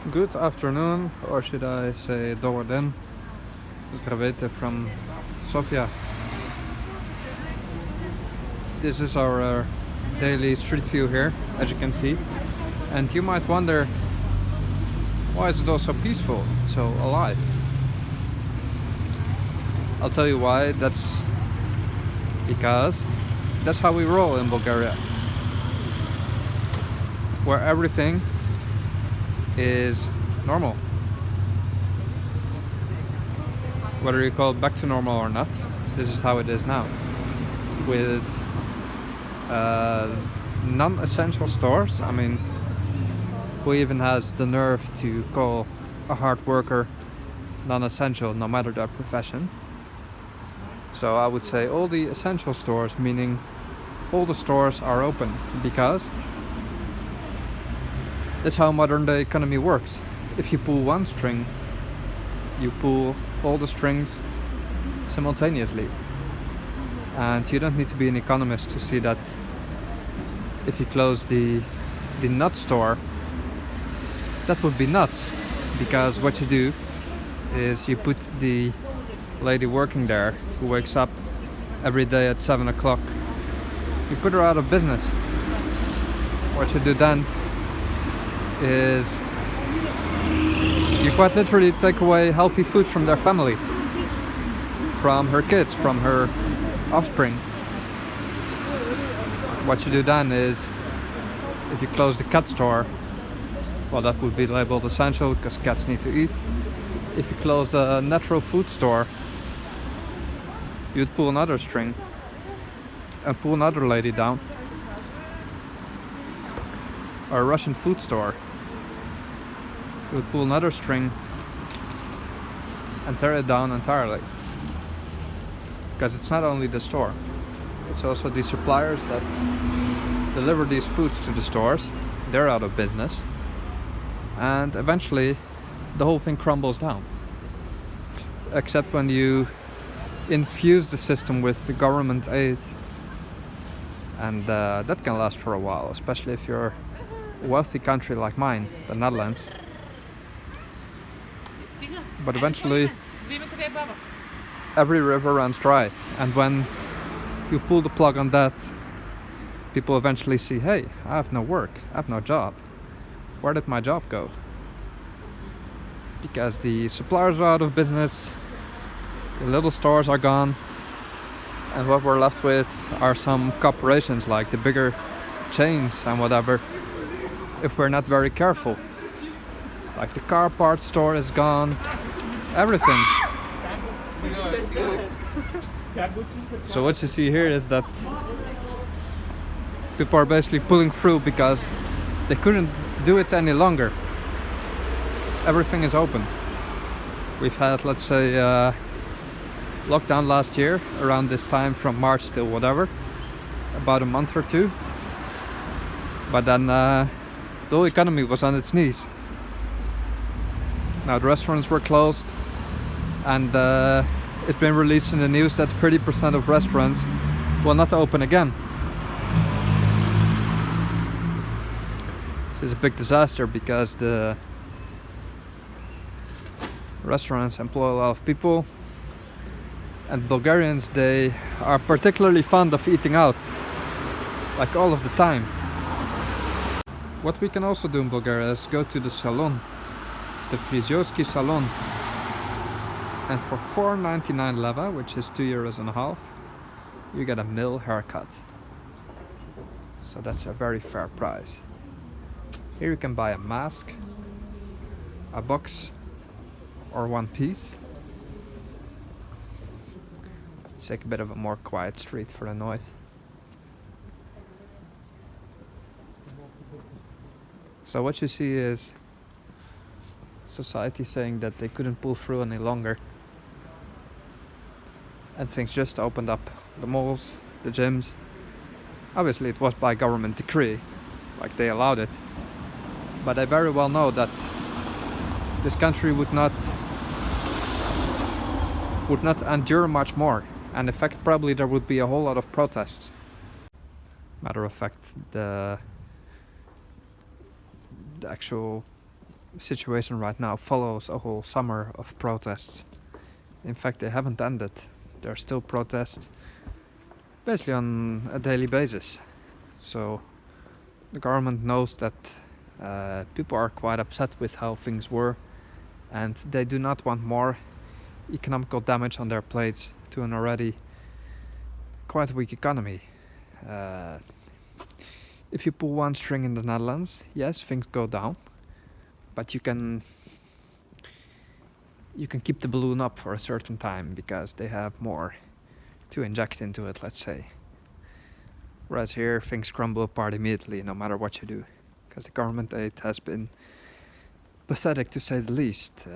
Good afternoon, or should I say dobar den. Здравейте from Sofia. This is our daily street view here, as you can see. And you might wonder, why is it all so peaceful, so alive? I'll tell you why. That's because that's how we roll in Bulgaria, where everything is normal. Whether you call it back to normal or not, this is how it is now. With non-essential stores, I mean, who even has the nerve to call a hard worker non-essential, no matter their profession? So I would say all the essential stores, meaning all the stores are open, because that's how modern day economy works. If you pull one string, you pull all the strings simultaneously. And you don't need to be an economist to see that if you close the nut store, that would be nuts. Because what you do is you put the lady working there, who wakes up every day at 7 o'clock, you put her out of business. What you do then is you quite literally take away healthy food from their family, from her kids, from her offspring. What you do then is, if you close the cat store, well, that would be labeled essential because cats need to eat. If you close a natural food store, you'd pull another string and pull another lady down. Or a Russian food store, you would pull another string and tear it down entirely. Because it's not only the store, it's also the suppliers that deliver these foods to the stores. They're out of business, and eventually the whole thing crumbles down. Except when you infuse the system with the government aid, and that can last for a while, especially if you're a wealthy country like mine, the Netherlands. But eventually every river runs dry, and when you pull the plug on that, people eventually see, hey, I have no work, I have no job. Where did my job go? Because the suppliers are out of business, the little stores are gone, and what we're left with are some corporations like the bigger chains and whatever, if we're not very careful. Like the car parts store is gone, everything. So what you see here is that people are basically pulling through because they couldn't do it any longer. Everything is open. We've had, let's say, lockdown last year around this time, from March till whatever, about a month or two. But then the whole economy was on its knees. Now the restaurants were closed, and it's been released in the news that 30% of restaurants will not open again. This is a big disaster because the restaurants employ a lot of people, and Bulgarians, they are particularly fond of eating out, like all of the time. What we can also do in Bulgaria is go to the salon, the Frizyorski salon, and for 4.99 leva, which is €2.50, you get a male haircut. So that's a very fair price. Here you can buy a mask, a box, or one piece. Let's take a bit of a more quiet street for the noise. So what you see is society saying that they couldn't pull through any longer, and things just opened up. The malls, the gyms. Obviously it was by government decree, like they allowed it, but I very well know that this country would not endure much more, and in fact probably there would be a whole lot of protests. Matter of fact, the actual situation right now follows a whole summer of protests. In fact, they haven't ended. There are still protests basically on a daily basis. So the government knows that people are quite upset with how things were, and they do not want more economical damage on their plates to an already quite weak economy. If you pull one string in the Netherlands, yes, things go down, but you can keep the balloon up for a certain time because they have more to inject into it, let's say. Whereas here, things crumble apart immediately, no matter what you do, because the government aid has been pathetic, to say the least.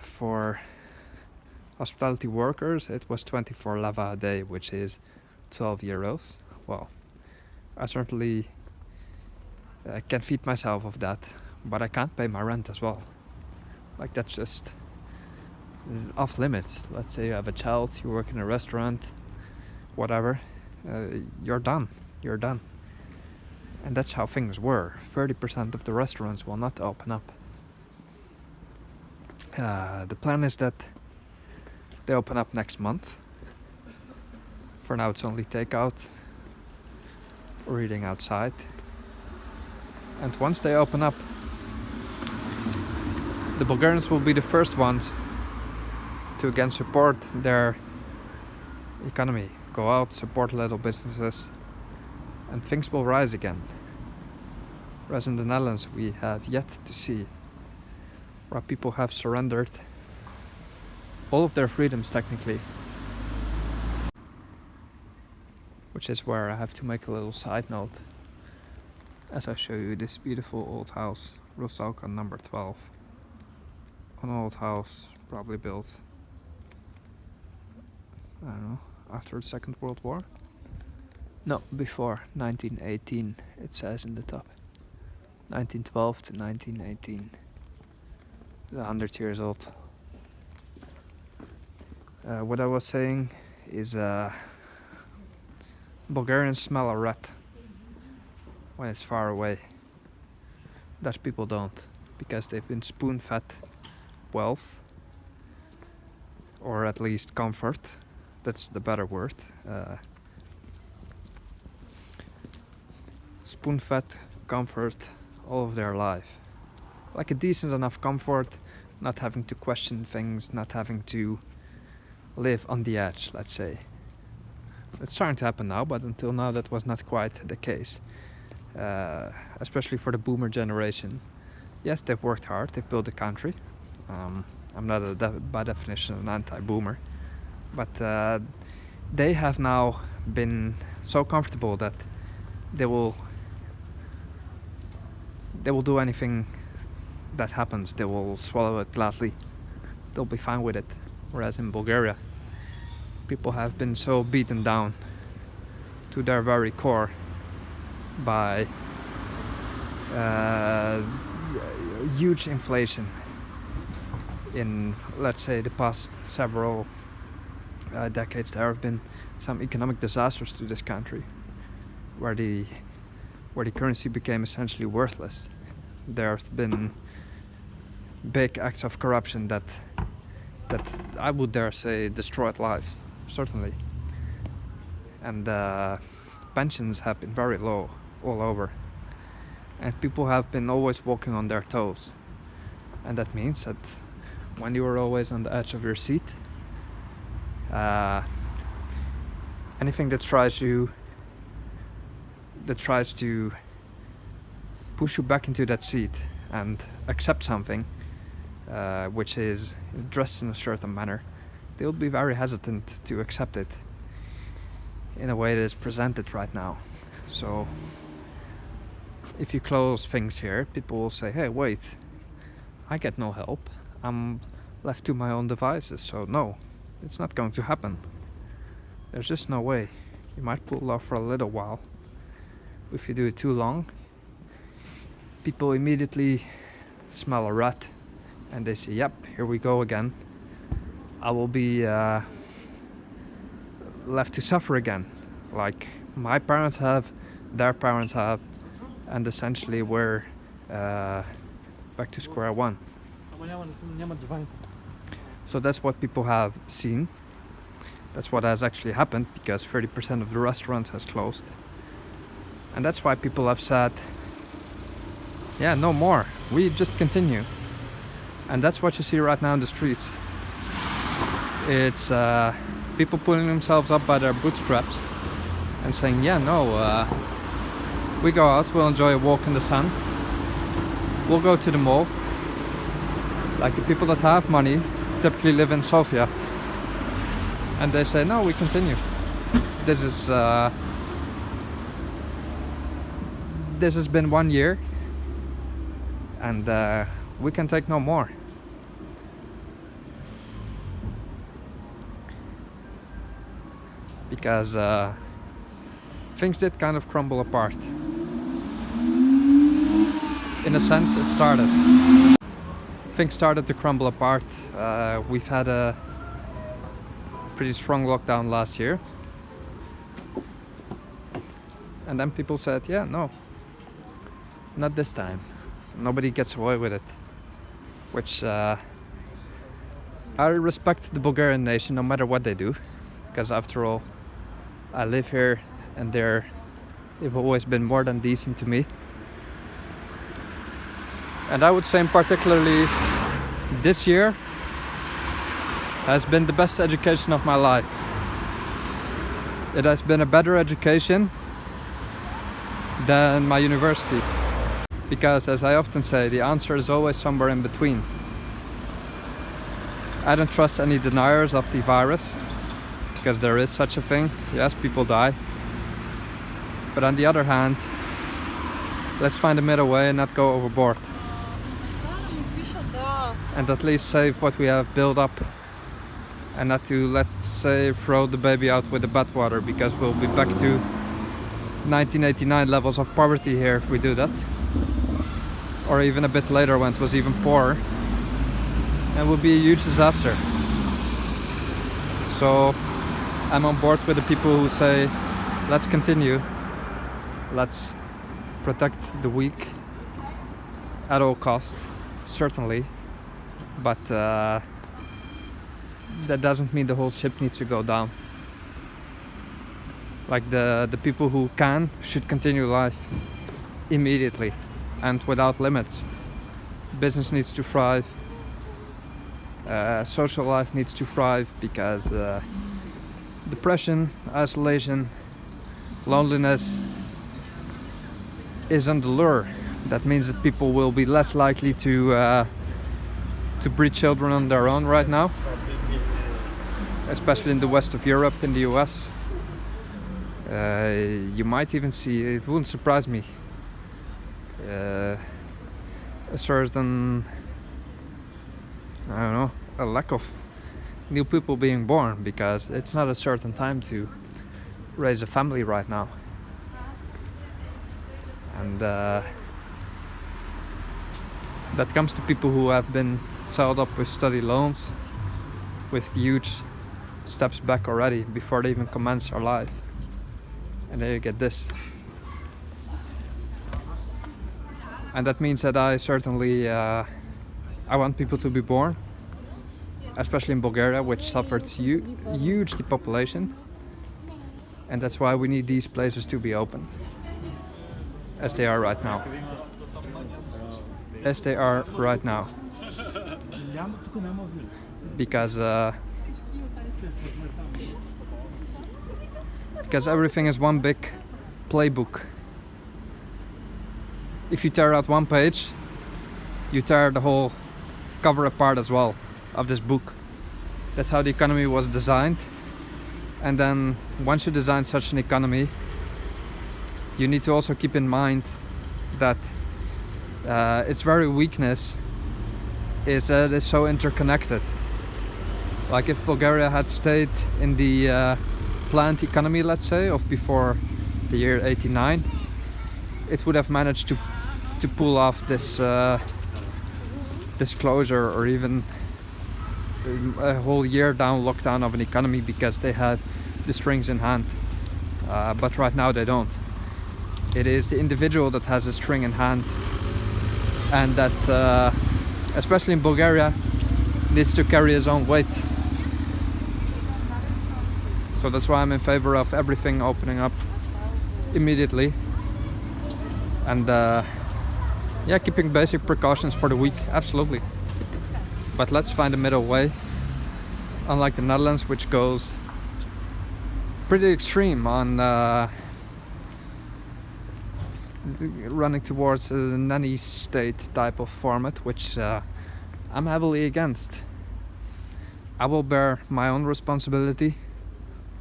For hospitality workers, it was 24 leva a day, which is 12 euros. Well, I certainly can feed myself of that, but I can't pay my rent as well. Like, that's just off limits. Let's say you have a child, you work in a restaurant, whatever, you're done. And that's how things were. 30% of the restaurants will not open up. The plan is that they open up next month. For now it's only takeout or eating outside. And once they open up, the Bulgarians will be the first ones to again support their economy. Go out, support little businesses, and things will rise again. Whereas in the Netherlands we have yet to see, where people have surrendered all of their freedoms technically. Which is where I have to make a little side note as I show you this beautiful old house, Rosalka number 12. An old house, probably built, I don't know, after the Second World War? No, before 1918, it says in the top. 1912 to 1918. 100 years old. What I was saying is Bulgarians smell a rat when it's far away. Dutch people don't, because they've been spoon-fed wealth, or at least comfort. That's the better word. Spoon-fed comfort all of their life. Like a decent enough comfort, not having to question things, not having to live on the edge, let's say. It's starting to happen now, but until now that was not quite the case. Especially for the boomer generation. Yes, they've worked hard, they've built the country. I'm not by definition an anti-boomer, but they have now been so comfortable that they will do anything that happens. They will swallow it gladly. They'll be fine with it. Whereas in Bulgaria, people have been so beaten down to their very core by huge inflation in, let's say, the past several decades. There have been some economic disasters to this country where the currency became essentially worthless. There have been big acts of corruption that I would dare say destroyed lives, certainly. And pensions have been very low all over. And people have been always walking on their toes. And that means that when you are always on the edge of your seat, anything that tries to push you back into that seat and accept something which is dressed in a certain manner, they'll be very hesitant to accept it in a way that is presented right now. So if you close things here, people will say, hey, wait, I get no help, I'm left to my own devices. So no, it's not going to happen. There's just no way. You might pull off for a little while. If you do it too long, people immediately smell a rat and they say, yep, here we go again. I will be left to suffer again, like my parents have, their parents have, and essentially we're back to square one. So that's what people have seen. That's what has actually happened, because 30% of the restaurants has closed. And that's why people have said, yeah, no more, we just continue. And that's what you see right now in the streets. It's people pulling themselves up by their bootstraps and saying, yeah, no, we go out, we'll enjoy a walk in the sun, we'll go to the mall. Like the people that have money typically live in Sofia, and they say, no, we continue. This has been 1 year, and we can take no more. Because things did kind of crumble apart. In a sense, it started. Things started to crumble apart. We've had a pretty strong lockdown last year. And then people said, yeah, no, not this time. Nobody gets away with it. Which I respect the Bulgarian nation no matter what they do. Because after all, I live here and they've always been more than decent to me. And I would say in particularly this year has been the best education of my life. It has been a better education than my university. Because as I often say, the answer is always somewhere in between. I don't trust any deniers of the virus, because there is such a thing. Yes, people die. But on the other hand, let's find a middle way and not go overboard. And at least save what we have built up, and not to, let's say, throw the baby out with the bathwater, because we'll be back to 1989 levels of poverty here if we do that. Or even a bit later when it was even poorer. And will be a huge disaster. So I'm on board with the people who say, let's continue. Let's protect the weak at all costs, certainly. But that doesn't mean the whole ship needs to go down. Like the people who can should continue life immediately and without limits. Business needs to thrive. Social life needs to thrive, because depression, isolation, loneliness is on the lure. That means that people will be less likely to breed children on their own right now, especially in the west of Europe, in the US. You might even see, it wouldn't surprise me, a certain, I don't know, a lack of new people being born, because it's not a certain time to raise a family right now. And that comes to people who have been saddled up with study loans, with huge steps back already before they even commence our life. And then you get this. And that means that I certainly I want people to be born, especially in Bulgaria, which suffered huge depopulation. And that's why we need these places to be open, as they are right now. As they are right now. Because everything is one big playbook. If you tear out one page, you tear the whole cover apart as well of this book. That's how the economy was designed. And then once you design such an economy, you need to also keep in mind that its very weakness is that it's so interconnected. Like if Bulgaria had stayed in the planned economy, let's say, of before the year 89, it would have managed to pull off this closure, or even a whole year down lockdown of an economy, because they had the strings in hand. But right now they don't. It is the individual that has the string in hand, and that especially in Bulgaria needs to carry his own weight. So that's why I'm in favor of everything opening up immediately, and yeah, keeping basic precautions for the week, absolutely. But let's find a middle way, unlike the Netherlands, which goes pretty extreme on running towards a nanny state type of format, which I'm heavily against. I will bear my own responsibility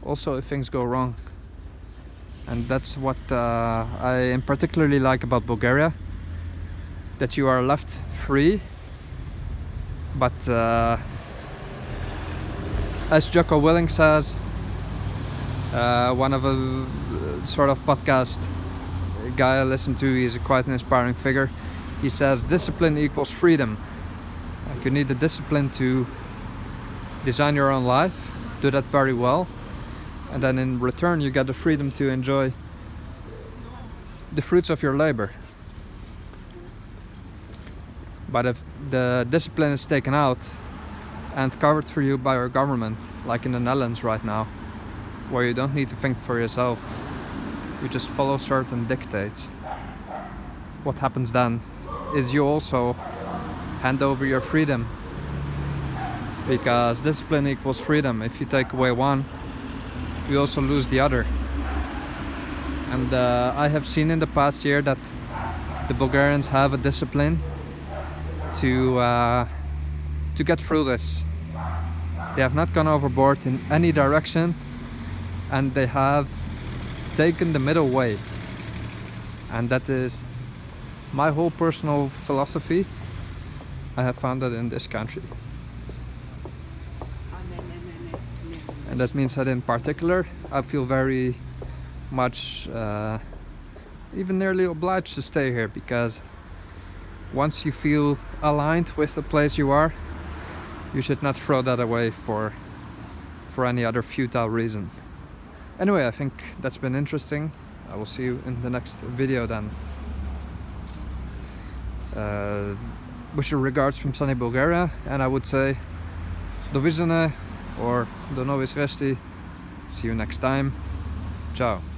also if things go wrong, and that's what I particularly like about Bulgaria, that you are left free, but as Jocko Willink says, one of a sort of podcast guy I listen to, he's quite an inspiring figure. He says discipline equals freedom. Like, you need the discipline to design your own life, do that very well, and then in return you get the freedom to enjoy the fruits of your labor. But if the discipline is taken out and covered for you by your government, like in the Netherlands right now, where you don't need to think for yourself, you just follow certain dictates, what happens then is you also hand over your freedom, because discipline equals freedom. If you take away one, you also lose the other. And I have seen in the past year that the Bulgarians have a discipline to get through this. They have not gone overboard in any direction, and they have taken the middle way, and that is my whole personal philosophy. I have found that in this country, and that means that in particular I feel very much even nearly obliged to stay here, because once you feel aligned with the place you are, you should not throw that away for any other futile reason. Anyway, I think that's been interesting. I will see you in the next video then. Wish you regards from sunny Bulgaria, and I would say do vidjene or do novi sresti. See you next time. Ciao.